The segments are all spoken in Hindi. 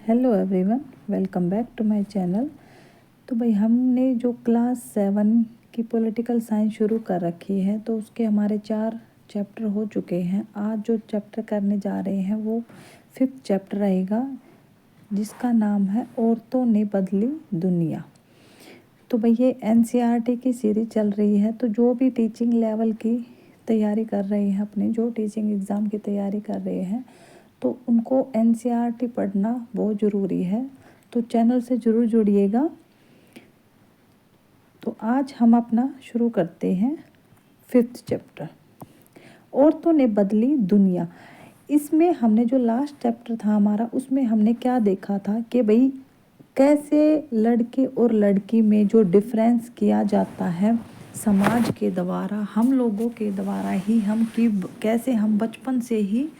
Hello everyone, welcome back to my channel. तो भाई हमने जो क्लास 7 की पॉलिटिकल साइंस शुरू कर रखी है, तो उसके हमारे 4 चैप्टर हो चुके हैं। आज जो चैप्टर करने जा रहे हैं वो 5th चैप्टर रहेगा, जिसका नाम है औरतों ने बदली दुनिया। तो भाई ये NCERT की सीरीज चल रही है, तो जो भी टीचिंग लेवल की तैयारी कर रहे हैं, अपने जो टीचिंग एग्ज़ाम की तैयारी कर रहे हैं, तो उनको NCERT पढ़ना बहुत ज़रूरी है। तो चैनल से ज़रूर जुड़िएगा। तो आज हम अपना शुरू करते हैं 5th चैप्टर, औरतों ने बदली दुनिया। इसमें हमने जो लास्ट चैप्टर था हमारा, उसमें हमने क्या देखा था कि भाई कैसे लड़के और लड़की में जो डिफरेंस किया जाता है समाज के द्वारा, हम लोगों के द्वारा ही, हम कि कैसे हम बचपन से ही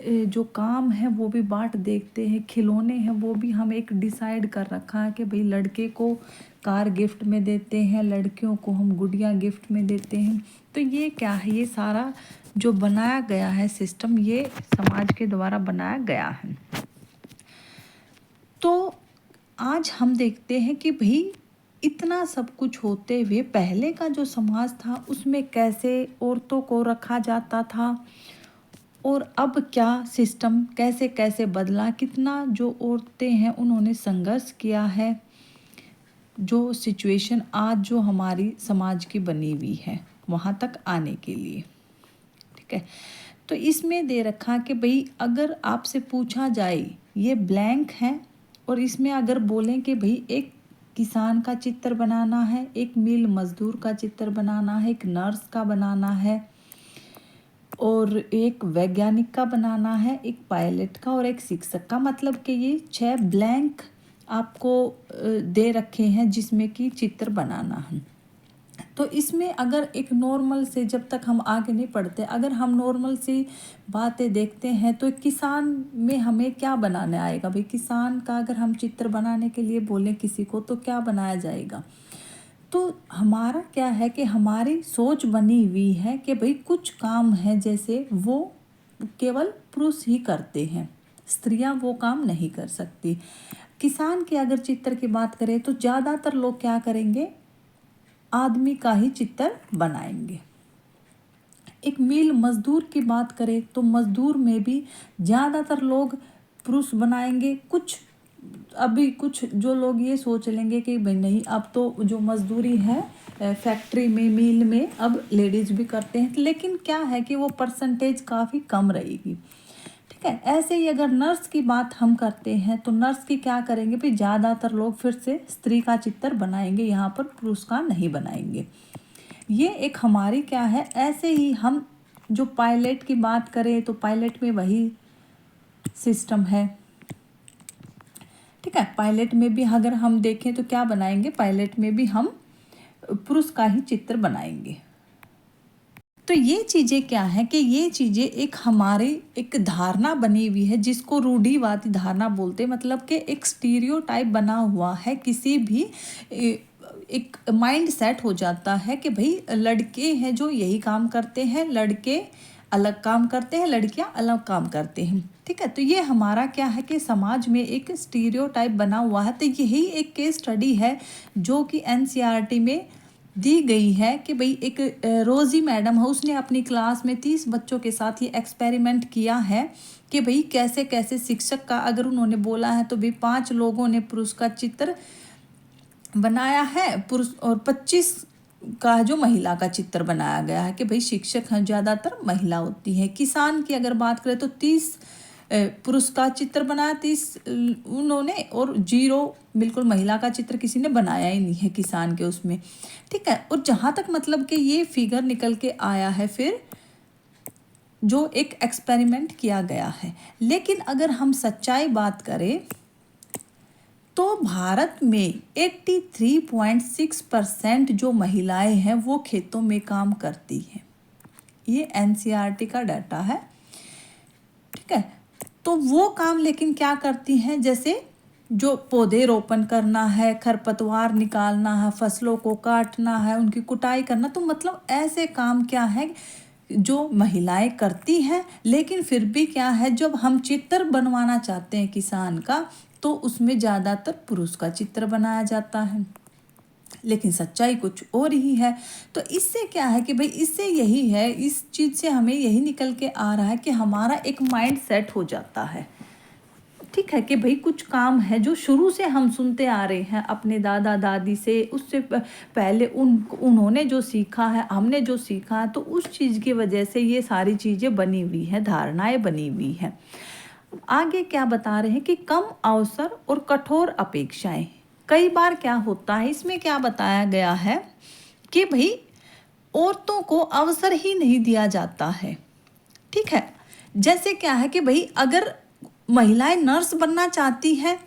जो काम है वो भी बांट देखते हैं, खिलौने हैं वो भी हम एक डिसाइड कर रखा है कि भाई लड़के को कार गिफ्ट में देते हैं, लड़कियों को हम गुड़िया गिफ्ट में देते हैं। तो ये क्या है, ये सारा जो बनाया गया है सिस्टम, ये समाज के द्वारा बनाया गया है। तो आज हम देखते हैं कि भाई इतना सब कुछ होते हुए पहले का जो समाज था उसमें कैसे औरतों को रखा जाता था, और अब क्या सिस्टम कैसे कैसे बदला, कितना जो औरतें हैं उन्होंने संघर्ष किया है, जो सिचुएशन आज जो हमारी समाज की बनी हुई है वहाँ तक आने के लिए। ठीक है, तो इसमें दे रखा कि भाई अगर आपसे पूछा जाए, ये ब्लैंक है, और इसमें अगर बोलें कि भाई एक किसान का चित्र बनाना है, एक मिल मजदूर का चित्र बनाना है, एक नर्स का बनाना है, और एक वैज्ञानिक का बनाना है, एक पायलट का और एक शिक्षक का, मतलब कि ये 6 ब्लैंक आपको दे रखे हैं जिसमें कि चित्र बनाना है। तो इसमें अगर एक नॉर्मल से, जब तक हम आगे नहीं पढ़ते, अगर हम नॉर्मल सी बातें देखते हैं तो किसान में हमें क्या बनाने आएगा भाई। किसान का अगर हम चित्र बनाने के लिए बोलें किसी को तो क्या बनाया जाएगा। तो हमारा क्या है कि हमारी सोच बनी हुई है कि भाई कुछ काम है जैसे वो केवल पुरुष ही करते हैं, स्त्रियां वो काम नहीं कर सकती। किसान के अगर चित्र की बात करें तो ज़्यादातर लोग क्या करेंगे, आदमी का ही चित्र बनाएंगे। एक मिल मजदूर की बात करें तो मजदूर में भी ज़्यादातर लोग पुरुष बनाएंगे। कुछ अभी कुछ जो लोग ये सोच लेंगे कि भाई नहीं, अब तो जो मजदूरी है फैक्ट्री में, मिल में, अब लेडीज भी करते हैं, लेकिन क्या है कि वो परसेंटेज काफ़ी कम रहेगी। ठीक है, ऐसे ही अगर नर्स की बात हम करते हैं तो नर्स की क्या करेंगे भाई, ज़्यादातर लोग फिर से स्त्री का चित्र बनाएंगे, यहाँ पर पुरुष का नहीं बनाएंगे। ये एक हमारी क्या है। ऐसे ही हम जो पायलट की बात करें तो पायलट में वही सिस्टम है। ठीक है, पायलट में भी अगर हम देखें तो क्या बनाएंगे, पायलट में भी हम पुरुष का ही चित्र बनाएंगे। तो ये चीज़ें क्या है कि ये चीज़ें एक हमारी एक धारणा बनी हुई है जिसको रूढ़िवादी धारणा बोलते हैं, मतलब कि एक स्टीरियोटाइप बना हुआ है, किसी भी एक माइंड सेट हो जाता है कि भाई लड़के हैं जो यही काम करते हैं, लड़के अलग काम करते हैं, लड़कियां अलग काम करते हैं। ठीक है, तो ये हमारा क्या है कि समाज में एक स्टीरियोटाइप बना हुआ है। तो यही एक केस स्टडी है जो कि NCERT में दी गई है कि भाई एक रोजी मैडम है, उसने अपनी क्लास में 30 बच्चों के साथ ये एक्सपेरिमेंट किया है कि भाई कैसे कैसे शिक्षक का अगर उन्होंने बोला है तो भाई 5 लोगों ने पुरुष का चित्र बनाया है, पुरुष, और 25 का जो महिला का चित्र बनाया गया है कि भाई शिक्षक हैं ज़्यादातर महिला होती है। किसान की अगर बात करें तो 30 पुरुष का चित्र बनाया, 30 उन्होंने, और 0 बिल्कुल महिला का चित्र किसी ने बनाया ही नहीं है किसान के उसमें। ठीक है, और जहाँ तक मतलब कि ये फिगर निकल के आया है फिर जो एक एक्सपेरिमेंट किया गया है। लेकिन अगर हम सच्चाई बात करें तो भारत में 83.6% जो महिलाएं हैं वो खेतों में काम करती हैं। ये NCERT का डाटा है। ठीक है, तो वो काम लेकिन क्या करती हैं, जैसे जो पौधे रोपण करना है, खरपतवार निकालना है, फसलों को काटना है, उनकी कुटाई करना, तो मतलब ऐसे काम क्या है जो महिलाएं करती हैं, लेकिन फिर भी क्या है, जब हम चित्र बनवाना चाहते हैं किसान का, तो उसमें ज़्यादातर पुरुष का चित्र बनाया जाता है, लेकिन सच्चाई कुछ और ही है। तो इससे क्या है कि भाई, इससे यही है, इस चीज़ से हमें यही निकल के आ रहा है कि हमारा एक माइंड सेट हो जाता है, ठीक है, कि भाई कुछ काम है जो शुरू से हम सुनते आ रहे हैं अपने दादा दादी से, उससे पहले उन्होंने जो सीखा है, हमने जो सीखा है, तो उस चीज़ की वजह से ये सारी चीज़ें बनी हुई हैं, धारणाएं बनी हुई हैं। आगे क्या बता रहे हैं कि कम अवसर और कठोर अपेक्षाएं। कई बार क्या होता है, इसमें क्या बताया गया है कि भाई औरतों को अवसर ही नहीं दिया जाता है, ठीक है। जैसे क्या है कि भाई अगर महिलाएं नर्स बनना चाहती है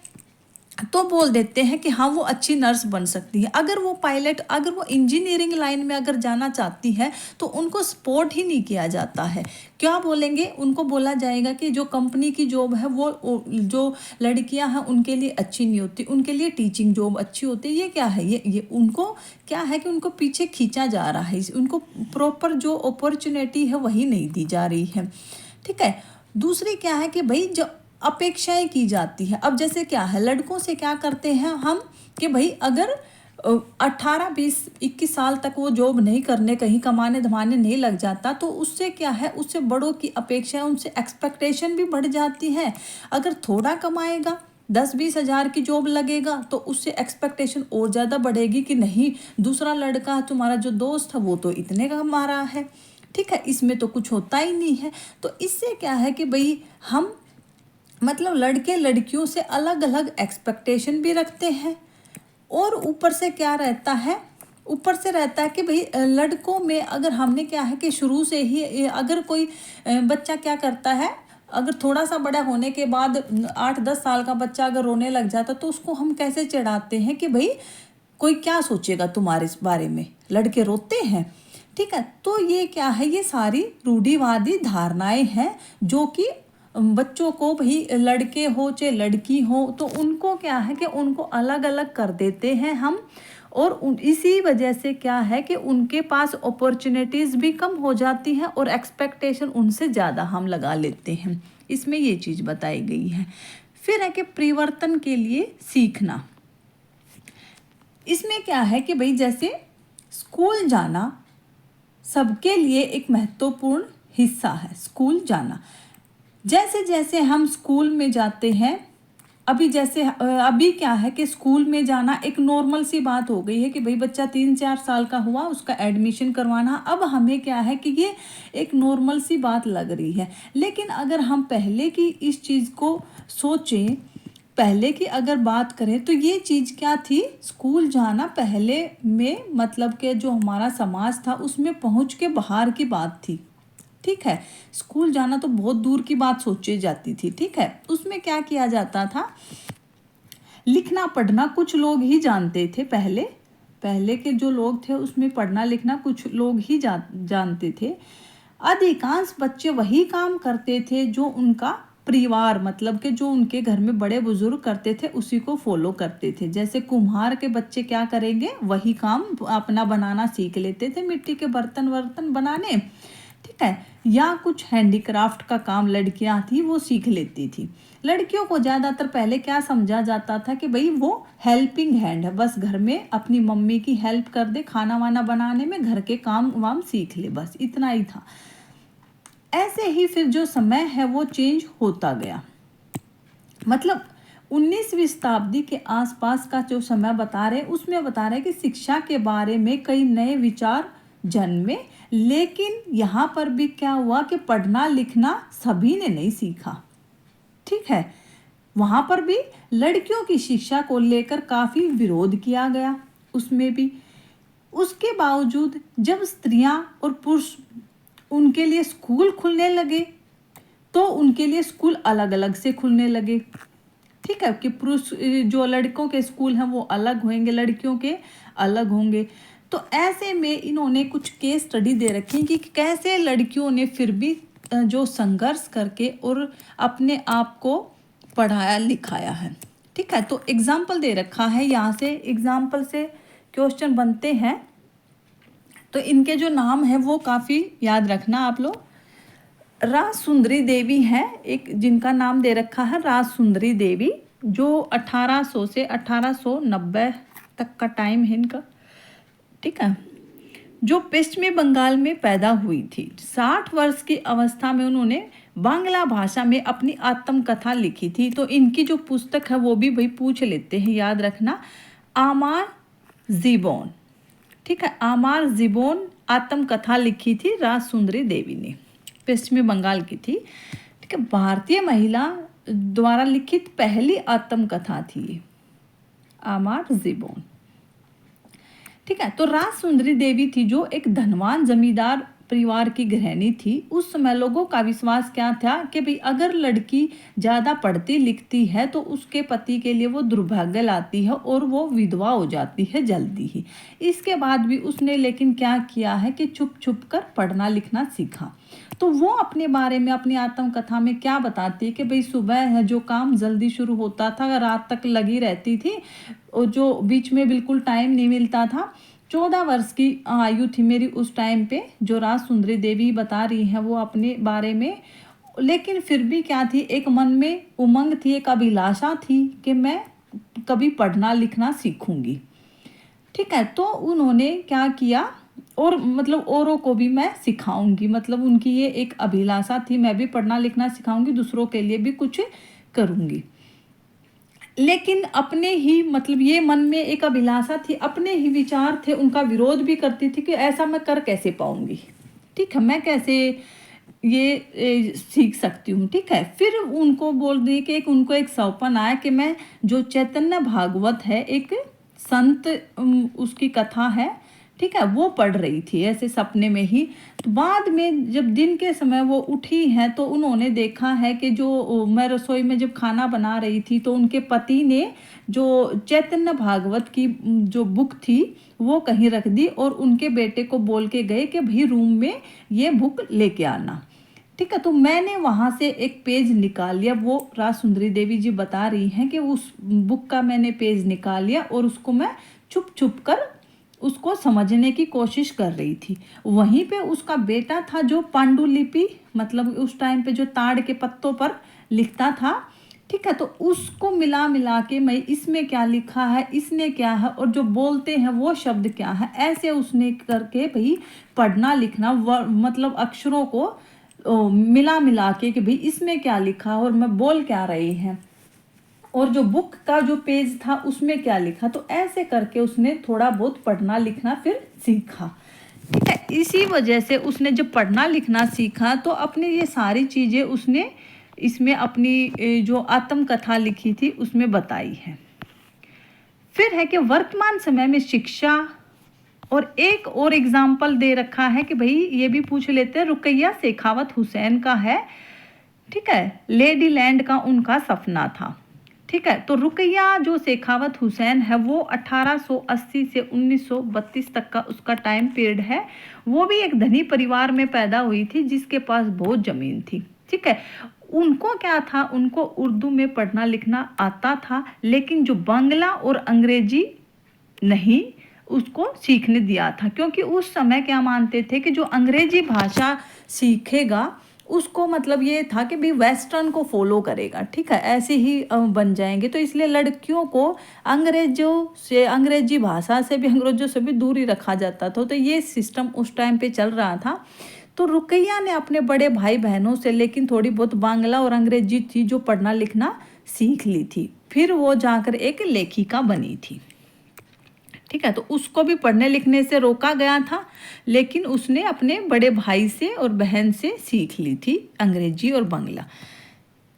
तो बोल देते हैं कि हाँ वो अच्छी नर्स बन सकती है। अगर वो पायलट, अगर वो इंजीनियरिंग लाइन में अगर जाना चाहती है तो उनको सपोर्ट ही नहीं किया जाता है। क्या बोलेंगे, उनको बोला जाएगा कि जो कंपनी की जॉब है वो जो लड़कियां हैं उनके लिए अच्छी नहीं होती, उनके लिए टीचिंग जॉब अच्छी होती है। ये क्या है, ये उनको क्या है कि उनको पीछे खींचा जा रहा है, उनको प्रॉपर जो अपॉर्चुनिटी है वही नहीं दी जा रही है, ठीक है। दूसरी क्या है कि भाई जो अपेक्षाएं की जाती है, अब जैसे क्या है, लड़कों से क्या करते हैं हम कि भाई अगर 18 20 21 साल तक वो जॉब नहीं करने, कहीं कमाने धमाने नहीं लग जाता, तो उससे क्या है, उससे बड़ों की अपेक्षाएं, उनसे एक्सपेक्टेशन भी बढ़ जाती है। अगर थोड़ा कमाएगा, 10-20 हज़ार की जॉब लगेगा, तो उससे एक्सपेक्टेशन और ज़्यादा बढ़ेगी कि नहीं, दूसरा लड़का तुम्हारा जो दोस्त है वो तो इतने का कमा रहा है, ठीक है, इसमें तो कुछ होता ही नहीं है। तो इससे क्या है कि भाई हम मतलब लड़के लड़कियों से अलग अलग एक्सपेक्टेशन भी रखते हैं, और ऊपर से क्या रहता है, ऊपर से रहता है कि भाई लड़कों में अगर हमने क्या है कि शुरू से ही अगर कोई बच्चा क्या करता है, अगर थोड़ा सा बड़ा होने के बाद 8-10 साल का बच्चा अगर रोने लग जाता, तो उसको हम कैसे चिढ़ाते हैं कि भाई कोई क्या सोचेगा तुम्हारे इस बारे में, लड़के रोते हैं, ठीक है। तो ये क्या है, ये सारी रूढ़िवादी धारणाएं हैं जो कि बच्चों को, भाई लड़के हो चाहे लड़की हो, तो उनको क्या है कि उनको अलग अलग कर देते हैं हम, और इसी वजह से क्या है कि उनके पास अपॉर्चुनिटीज़ भी कम हो जाती हैं और एक्सपेक्टेशन उनसे ज़्यादा हम लगा लेते हैं। इसमें ये चीज़ बताई गई है। फिर है कि परिवर्तन के लिए सीखना। इसमें क्या है कि भाई जैसे स्कूल जाना सबके लिए एक महत्वपूर्ण हिस्सा है, स्कूल जाना। जैसे जैसे हम स्कूल में जाते हैं, अभी क्या है कि स्कूल में जाना एक नॉर्मल सी बात हो गई है कि भाई बच्चा 3-4 साल का हुआ, उसका एडमिशन करवाना, अब हमें क्या है कि ये एक नॉर्मल सी बात लग रही है। लेकिन अगर हम पहले की इस चीज़ को सोचें, पहले की अगर बात करें, तो ये चीज़ क्या थी, स्कूल जाना पहले में मतलब कि जो हमारा समाज था उसमें पहुँच के बाहर की बात थी, ठीक है। स्कूल जाना तो बहुत दूर की बात सोची जाती थी, ठीक है। उसमें क्या किया जाता था, लिखना पढ़ना कुछ लोग ही जानते थे, पहले के जो लोग थे उसमें पढ़ना लिखना कुछ लोग ही जानते थे। अधिकांश बच्चे वही काम करते थे जो उनका परिवार, मतलब कि जो उनके घर में बड़े बुजुर्ग करते थे उसी को फॉलो करते थे। जैसे कुम्हार के बच्चे क्या करेंगे, वही काम अपना बनाना सीख लेते थे, मिट्टी के बर्तन वर्तन बनाने, ठीक है। या कुछ हैंडीक्राफ्ट का काम लड़कियां थी वो सीख लेती थी। लड़कियों को ज़्यादातर पहले क्या समझा जाता था कि भाई वो हेल्पिंग हैंड है, बस घर में अपनी मम्मी की हेल्प कर दे, खाना वाना बनाने में, घर के काम वाम सीख ले, बस इतना ही था। ऐसे ही फिर जो समय है वो चेंज होता गया, मतलब 19वीं शताब्दी के आसपास का जो समय बता रहे, उसमें बता रहे कि शिक्षा के बारे में कई नए विचार जन्मे, लेकिन यहाँ पर भी क्या हुआ कि पढ़ना लिखना सभी ने नहीं सीखा, ठीक है। वहाँ पर भी लड़कियों की शिक्षा को लेकर काफ़ी विरोध किया गया, उसमें भी। उसके बावजूद जब स्त्रियां और पुरुष उनके लिए स्कूल खुलने लगे, तो उनके लिए स्कूल अलग अलग से खुलने लगे, ठीक है, कि पुरुष जो लड़कों के स्कूल हैं वो अलग होंगे, लड़कियों के अलग होंगे। तो ऐसे में इन्होंने कुछ केस स्टडी दे रखी कि कैसे लड़कियों ने फिर भी जो संघर्ष करके और अपने आप को पढ़ाया लिखाया है, ठीक है। तो एग्जाम्पल दे रखा है, यहाँ से एग्जाम्पल से क्वेश्चन बनते हैं। तो इनके जो नाम है वो काफ़ी याद रखना आप लोग। राजसुंदरी देवी है एक, जिनका नाम दे रखा है राजसुंदरी देवी, जो 1800 से 1890 तक का टाइम है इनका। ठीक है, जो पश्चिमी बंगाल में पैदा हुई थी। 60 वर्ष की अवस्था में उन्होंने बांग्ला भाषा में अपनी आत्मकथा लिखी थी। तो इनकी जो पुस्तक है वो भी भाई पूछ लेते हैं, याद रखना, आमार जीबोन। ठीक है, आमार जीबोन आत्मकथा लिखी थी राजसुंदरी देवी ने, पश्चिमी बंगाल की थी। ठीक है, भारतीय महिला द्वारा लिखित पहली आत्मकथा थी आमार जीबोन। ठीक है, तो राजसुंदरी देवी थी जो एक धनवान जमींदार परिवार की गृहिणी थी। उस समय लोगों का विश्वास क्या था कि भाई अगर लड़की ज़्यादा पढ़ती लिखती है तो उसके पति के लिए वो दुर्भाग्य लाती है और वो विधवा हो जाती है जल्दी ही। इसके बाद भी उसने लेकिन क्या किया है कि छुप छुप कर पढ़ना लिखना सीखा। तो वो अपने बारे में अपनी आत्मकथा में क्या बताती है कि भाई सुबह है जो काम जल्दी शुरू होता था, रात तक लगी रहती थी, और जो बीच में बिल्कुल टाइम नहीं मिलता था। 14 वर्ष की आयु थी मेरी उस टाइम पे, जो राजसुंदरी देवी बता रही हैं वो अपने बारे में। लेकिन फिर भी क्या थी, एक मन में उमंग थी, एक अभिलाषा थी कि मैं कभी पढ़ना लिखना सीखूंगी। ठीक है, तो उन्होंने क्या किया, और मतलब औरों को भी मैं सिखाऊंगी, मतलब उनकी ये एक अभिलाषा थी, मैं भी पढ़ना लिखना सिखाऊंगी, दूसरों के लिए भी कुछ करूंगी। लेकिन अपने ही मतलब ये मन में एक अभिलाषा थी, अपने ही विचार थे, उनका विरोध भी करती थी कि ऐसा मैं कर कैसे पाऊंगी। ठीक है, मैं कैसे ये सीख सकती हूँ। ठीक है, फिर उनको बोल दी कि उनको एक सौंपन आया कि मैं जो चैतन्य भागवत है, एक संत उसकी कथा है, ठीक है, वो पढ़ रही थी ऐसे सपने में ही। तो बाद में जब दिन के समय वो उठी हैं तो उन्होंने देखा है कि जो मैं रसोई में जब खाना बना रही थी तो उनके पति ने जो चैतन्य भागवत की जो बुक थी वो कहीं रख दी और उनके बेटे को बोल के गए कि भाई रूम में ये बुक लेके आना। ठीक है, तो मैंने वहाँ से एक पेज निकाल लिया, वो राजसुंदरी देवी जी बता रही हैं कि उस बुक का मैंने पेज निकाल लिया और उसको मैं छुप छुप कर उसको समझने की कोशिश कर रही थी। वहीं पे उसका बेटा था जो पांडुलिपि, मतलब उस टाइम पे जो ताड़ के पत्तों पर लिखता था। ठीक है, तो उसको मिला मिला के मैं इसमें क्या लिखा है, इसने क्या है, और जो बोलते हैं वो शब्द क्या है, ऐसे उसने करके भाई पढ़ना लिखना मतलब अक्षरों को मिला मिला के कि भाई इसमें क्या लिखा और मैं बोल क्या रही हैं, और जो बुक का जो पेज था उसमें क्या लिखा। तो ऐसे करके उसने थोड़ा बहुत पढ़ना लिखना फिर सीखा। ठीक है, इसी वजह से उसने जब पढ़ना लिखना सीखा तो अपनी ये सारी चीज़ें उसने इसमें अपनी जो आत्मकथा लिखी थी उसमें बताई है। फिर है कि वर्तमान समय में शिक्षा, और एक और एग्जाम्पल दे रखा है कि भाई ये भी पूछ लेते हैं, रुकैया शेखावत हुसैन का है। ठीक है, लेडी लैंड का उनका सपना था। ठीक है, तो रुकैया जो शेखावत हुसैन है वो 1880 से 1932 तक का उसका टाइम पीरियड है। वो भी एक धनी परिवार में पैदा हुई थी जिसके पास बहुत ज़मीन थी। ठीक है, उनको क्या था, उनको उर्दू में पढ़ना लिखना आता था, लेकिन जो बांग्ला और अंग्रेजी नहीं उसको सीखने दिया था, क्योंकि उस समय क्या मानते थे कि जो अंग्रेजी भाषा सीखेगा उसको मतलब ये था कि भाई वेस्टर्न को फॉलो करेगा। ठीक है, ऐसे ही बन जाएंगे। तो इसलिए लड़कियों को अंग्रेजों से, अंग्रेजी भाषा से भी, अंग्रेजों से भी दूर ही रखा जाता था। तो ये सिस्टम उस टाइम पे चल रहा था। तो रुकैया ने अपने बड़े भाई बहनों से लेकिन थोड़ी बहुत बांग्ला और अंग्रेजी थी जो पढ़ना लिखना सीख ली थी। फिर वो जाकर एक लेखिका बनी थी। ठीक है, तो उसको भी पढ़ने लिखने से रोका गया था, लेकिन उसने अपने बड़े भाई से और बहन से सीख ली थी अंग्रेजी और बांग्ला।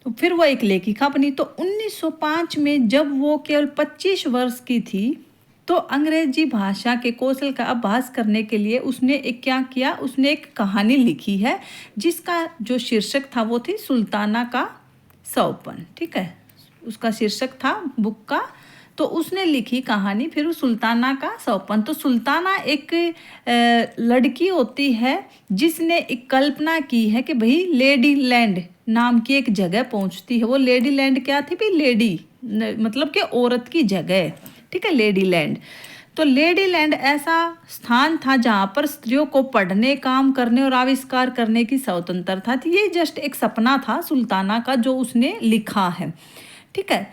तो फिर वो एक लेखिका बनी। तो 1905 में जब वो केवल 25 वर्ष की थी तो अंग्रेजी भाषा के कौशल का अभ्यास करने के लिए उसने एक क्या किया, उसने एक कहानी लिखी है जिसका जो शीर्षक था वो थी सुल्ताना का सौपन। ठीक है, उसका शीर्षक था बुक का। तो उसने लिखी कहानी फिर उस सुल्ताना का सौपन। तो सुल्ताना एक लड़की होती है जिसने एक कल्पना की है कि भाई लेडी लैंड नाम की एक जगह पहुंचती है। वो लेडी लैंड क्या थी भाई, लेडी मतलब कि औरत की जगह। ठीक है, लेडी लैंड। तो लेडी लैंड ऐसा स्थान था जहाँ पर स्त्रियों को पढ़ने, काम करने और आविष्कार करने की स्वतंत्रता थी। ये जस्ट एक सपना था सुल्ताना का जो उसने लिखा है, ठीक है।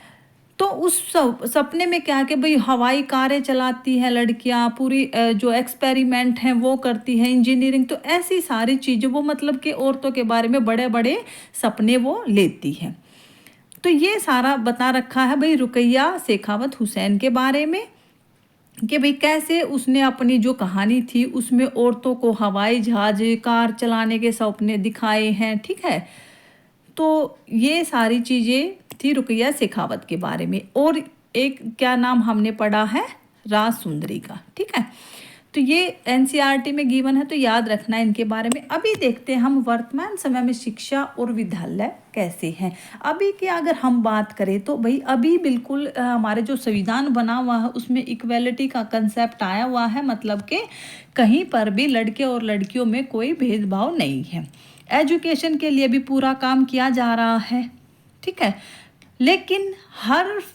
तो उस सपने में क्या है कि भाई हवाई कारें चलाती हैं लड़कियां, पूरी जो एक्सपेरिमेंट हैं वो करती हैं, इंजीनियरिंग, तो ऐसी सारी चीज़ें वो मतलब कि औरतों के बारे में बड़े बड़े सपने वो लेती हैं। तो ये सारा बता रखा है भाई रुकैया शेखावत हुसैन के बारे में कि भाई कैसे उसने अपनी जो कहानी थी उसमें औरतों को हवाई जहाज, कार चलाने के सपने दिखाए हैं, ठीक है। तो ये सारी चीज़ें थी रुकैया शेखावत के बारे में। और एक क्या नाम हमने पढ़ा है, राज सुंदरी का, ठीक है। तो ये एनसीईआरटी में गिवन है, तो याद रखना है इनके बारे में। अभी देखते हैं हम वर्तमान समय में शिक्षा और विद्यालय कैसे हैं। अभी की अगर हम बात करें तो भाई अभी बिल्कुल हमारे जो संविधान बना हुआ है उसमें इक्वेलिटी का कंसेप्ट आया हुआ है, मतलब कि कहीं पर भी लड़के और लड़कियों में कोई भेदभाव नहीं है। एजुकेशन के लिए भी पूरा काम किया जा रहा है, ठीक है। लेकिन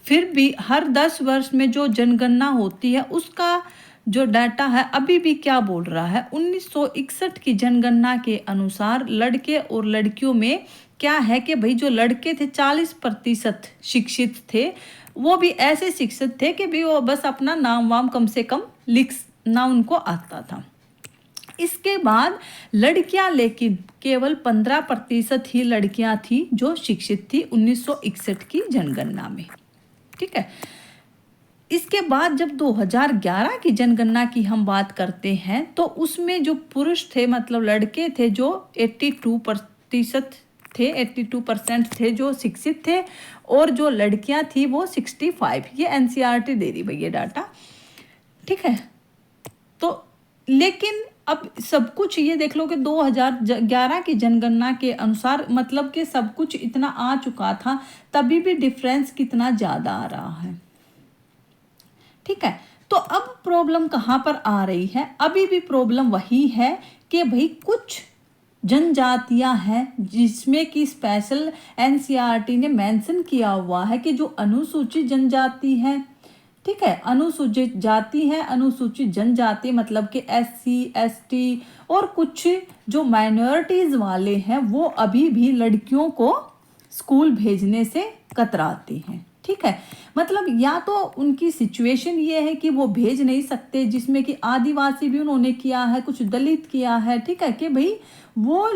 फिर भी हर 10 वर्ष में जो जनगणना होती है उसका जो डाटा है अभी भी क्या बोल रहा है, 1961 की जनगणना के अनुसार लड़के और लड़कियों में क्या है कि भाई जो लड़के थे 40% शिक्षित थे, वो भी ऐसे शिक्षित थे कि भी वो बस अपना नाम वाम कम से कम लिखना उनको आता था। इसके बाद लड़कियां लेकिन केवल 15% ही लड़कियां थी जो शिक्षित थी 1961 की जनगणना में, ठीक है। इसके बाद जब 2011 की जनगणना की हम बात करते हैं तो उसमें जो पुरुष थे, मतलब लड़के थे, जो 82% थे, 82% थे जो शिक्षित थे, और जो लड़कियां थी वो 65। ये एनसीईआरटी दे रही भैया डाटा, ठीक है। तो लेकिन अब सब कुछ ये देख लो कि 2011 की जनगणना के अनुसार मतलब कि सब कुछ इतना आ चुका था, तभी भी डिफरेंस कितना ज़्यादा आ रहा है, ठीक है। तो अब प्रॉब्लम कहाँ पर आ रही है, अभी भी प्रॉब्लम वही है कि भाई कुछ जनजातियां हैं जिसमें कि स्पेशल एनसीईआरटी ने मेंशन किया हुआ है कि जो अनुसूचित जनजाति है, ठीक है, अनुसूचित जाति है, अनुसूचित जनजाति मतलब कि एससी, एसटी और कुछ जो माइनॉरिटीज वाले हैं वो अभी भी लड़कियों को स्कूल भेजने से कतराते हैं, ठीक है। मतलब या तो उनकी सिचुएशन ये है कि वो भेज नहीं सकते, जिसमें कि आदिवासी भी उन्होंने किया है, कुछ दलित किया है, ठीक है, कि भाई वो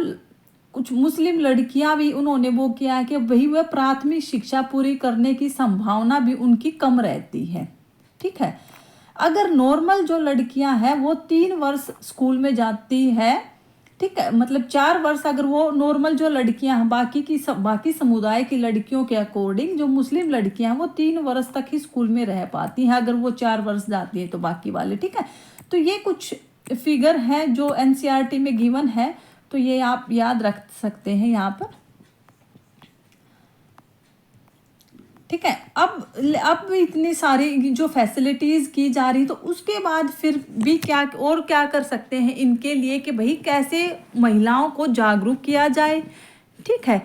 कुछ मुस्लिम लड़कियां भी उन्होंने वो किया है कि भाई वह प्राथमिक शिक्षा पूरी करने की संभावना भी उनकी कम रहती है, ठीक है। अगर नॉर्मल जो लड़कियां हैं वो 3 वर्ष स्कूल में जाती है, ठीक है, मतलब 4 वर्ष अगर वो नॉर्मल जो लड़कियां हैं बाकी समुदाय की लड़कियों के अकॉर्डिंग जो मुस्लिम लड़कियां हैं वो 3 वर्ष तक ही स्कूल में रह पाती हैं, अगर वो 4 वर्ष जाती है तो बाकी वाले, ठीक है। तो ये कुछ फिगर है जो एनसीईआरटी में गिवन है, तो ये आप याद रख सकते हैं यहाँ पर, ठीक है। अब इतनी सारी जो फैसिलिटीज की जा रही, तो उसके बाद फिर भी क्या कर सकते हैं इनके लिए कि भाई कैसे महिलाओं को जागरूक किया जाए, ठीक है।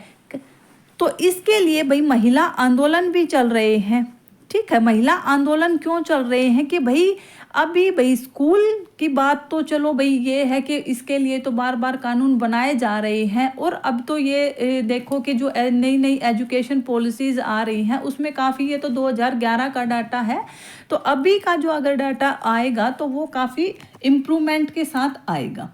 तो इसके लिए भाई महिला आंदोलन भी चल रहे हैं, ठीक है। महिला आंदोलन क्यों चल रहे हैं कि भाई अभी भाई स्कूल की बात तो चलो भाई ये है कि इसके लिए तो बार बार कानून बनाए जा रहे हैं, और अब तो ये देखो कि जो नई नई एजुकेशन पॉलिसीज आ रही हैं उसमें काफ़ी, ये तो 2011 का डाटा है, तो अभी का जो अगर डाटा आएगा तो वो काफ़ी इम्प्रूवमेंट के साथ आएगा,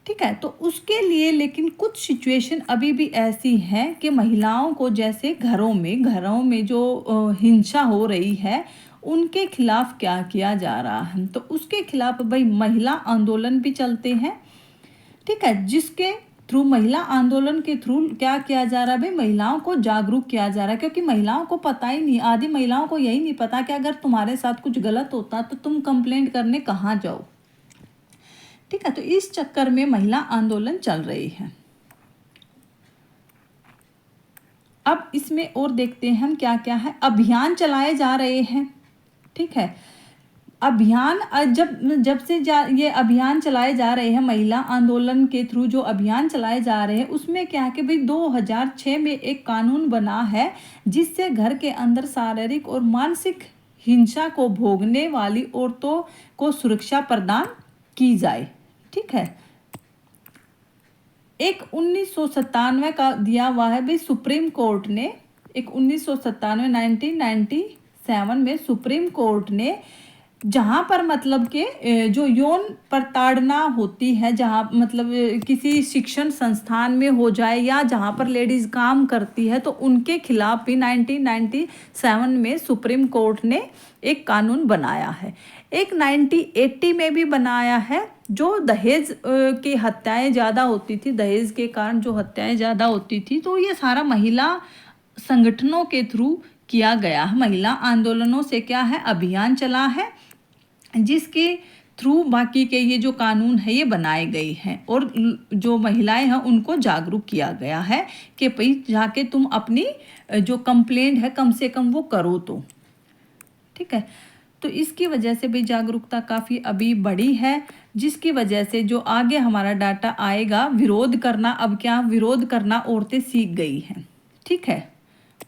ठीक है। तो उसके लिए लेकिन कुछ सिचुएशन अभी भी ऐसी हैं कि महिलाओं को जैसे घरों में जो हिंसा हो रही है उनके खिलाफ क्या किया जा रहा है, तो उसके खिलाफ भाई महिला आंदोलन भी चलते हैं, ठीक है, जिसके थ्रू महिला आंदोलन के थ्रू क्या किया जा रहा है भाई महिलाओं को जागरूक किया जा रहा है, क्योंकि महिलाओं को पता ही नहीं, आधी महिलाओं को यही नहीं पता कि अगर तुम्हारे साथ कुछ गलत होता तो तुम कंप्लेंट करने कहाँ जाओ, ठीक है। तो इस चक्कर में महिला आंदोलन चल रही है। अब इसमें और देखते हैं हम क्या क्या है, अभियान चलाए जा रहे हैं, ठीक है। अभियान ये अभियान चलाए जा रहे हैं महिला आंदोलन के थ्रू, जो अभियान चलाए जा रहे हैं उसमें क्या है कि भाई 2006 में एक कानून बना है जिससे घर के अंदर शारीरिक और मानसिक हिंसा को भोगने वाली औरतों को सुरक्षा प्रदान की जाए। ठीक है। एक 1997 का दिया हुआ है भाई, सुप्रीम कोर्ट ने एक 1997 1997 में सुप्रीम कोर्ट ने जहाँ पर मतलब के जो यौन प्रताड़ना होती है, जहाँ मतलब किसी शिक्षण संस्थान में हो जाए या जहाँ पर लेडीज काम करती है, तो उनके खिलाफ भी 1997 में सुप्रीम कोर्ट ने एक कानून बनाया है। एक 1980 में भी बनाया है। जो दहेज की हत्याएं ज़्यादा होती थी, दहेज के कारण जो हत्याएं ज़्यादा होती थी, तो ये सारा महिला संगठनों के थ्रू किया गया है। महिला आंदोलनों से क्या है, अभियान चला है, जिसके थ्रू बाकी के ये जो कानून है ये बनाए गए हैं और जो महिलाएं हैं उनको जागरूक किया गया है कि भाई जाके तुम अपनी जो कंप्लेंट है कम से कम वो करो तो। ठीक है। तो इसकी वजह से भी जागरूकता काफ़ी अभी बढ़ी है, जिसकी वजह से जो आगे हमारा डाटा आएगा, विरोध करना, अब क्या विरोध करना औरतें सीख गई हैं। ठीक है।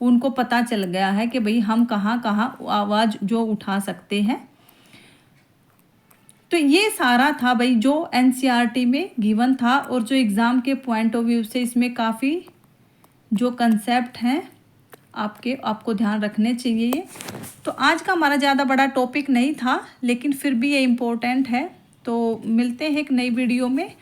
उनको पता चल गया है कि भाई हम कहाँ कहाँ आवाज़ जो उठा सकते हैं। तो ये सारा था भाई जो एनसीईआरटी में गिवन था, और जो एग्ज़ाम के पॉइंट ऑफ व्यू से इसमें काफ़ी जो कंसेप्ट हैं आपको ध्यान रखने चाहिए ये। तो आज का हमारा ज़्यादा बड़ा टॉपिक नहीं था, लेकिन फिर भी ये इम्पोर्टेंट है। तो मिलते हैं एक नई वीडियो में।